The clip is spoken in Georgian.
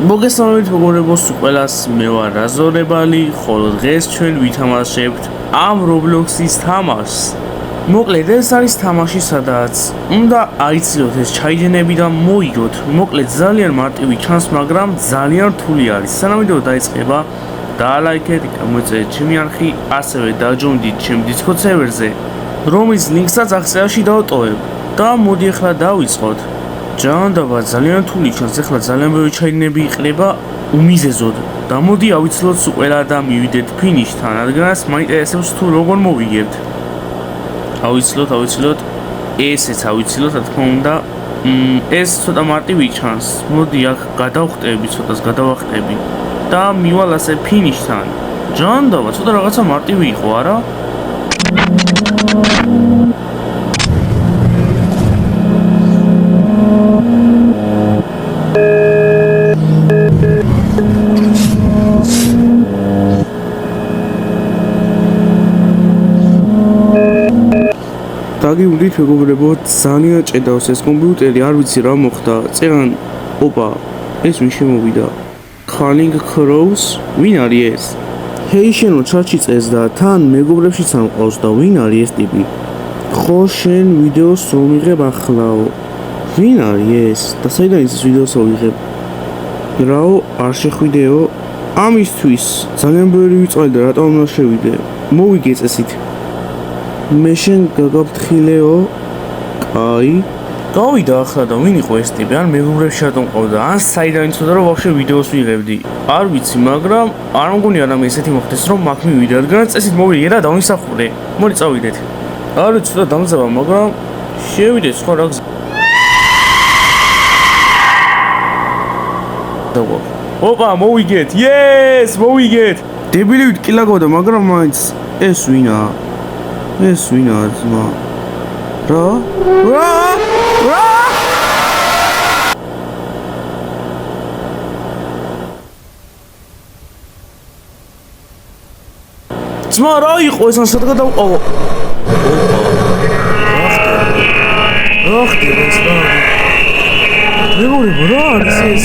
მოგესალმებით მეგობრებო, ყველას მე ვარ რაზორებალი, ხოლო დღეს ჩვენ ვითამაშებთ ამ Roblox-ის თამაშს. მოკლედ ეს არის თამაში, სადაც უნდა აიცილოთ ეს ჩაიჯენები და მოიგოთ. მოკლედ ძალიან მარტივი ჩანს, მაგრამ ძალიან რთული არის. სანამ ვიდეო დაიწყება, დაალაიქეთ, გამოიწერეთ ჩემი არხი, ასევე დაჯობნდით ჩემ Discord სერვერზე, რომლის ლინკსაც აღწერაში დავტოვებ. და მოდი ახლა დავიწყოთ. ჯანდაბა ძალიან რთული ჩანს, ახლა ძალიან ბევრი ჩაიჯენები იყრება უმიზეზოდ. და მოდი ავიცილოთ ყველა და მივიდეთ ფინიშთან, რადგანაც მაინტერესებს თუ როგორ მოვიგებთ. ავიცილოთ, ესეც ავიცილოთ, რა თქმა უნდა. ეს ცოტა მარტივი ჩანს. მოდი აქ გადავხტები, ცოტას გადავახტები და მივალ ასე ფინიშთან. ჯანდაბა, ცოტა რაღაცა მარტივი იყო, არა? დაგივლით მეგობრებო, ძალიან ჭედავს ეს კომპიუტერი, არ ვიცი რა მოხდა. წერან, ოპა, ეს ვინ შემოვიდა? Calling Crows, ვინ არის ეს? ჰეი შენო ჩატში წეს და თან მეგობრებშიც ამყავს და ვინ არის ეს ტიპი? ხო შენ ვიდეოს რომ ვიღებ ახლაო. ვინ არის ეს? და საიდან ის ვიდეოს ვიღებ? რაო, არ შეხვიდეო? ამისთვის ძალიან ბევრი ვიწყალე და რატომ უნდა შევიდე? მოვიგე წესით. მე შენ გაგაფრთხილეო? კაი. გავიდა ახლა და ვინ იყო ეს ტიპი? ან მეგობრებში რატომ ყავდა? ან საიდან იცოდა რომ ვაფშე ვიდეოს ვიღებდი? არ ვიცი, მაგრამ არ მგონია რამე ესეთი მოხდეს რომ მაგ მივიდე, რადგანაც წესით მოვიგე და დავისახურე. მოდი წავიდეთ. არ ვიცი, ცოტა დამძაბა, მაგრამ შევიდეთ სხვა რა გზა. ოპა, მოვიგეთ. Yes, მოვიგეთ. დებილი ვიტკილაგავდა, მაგრამ მაინც ეს ვინაა? ეს ვინაა ძმა? რა? ძმა რა იყო ეს, ან სადღა დავყავო? რა ხდება ეს რა? მეგობრებო, რა არის ეს?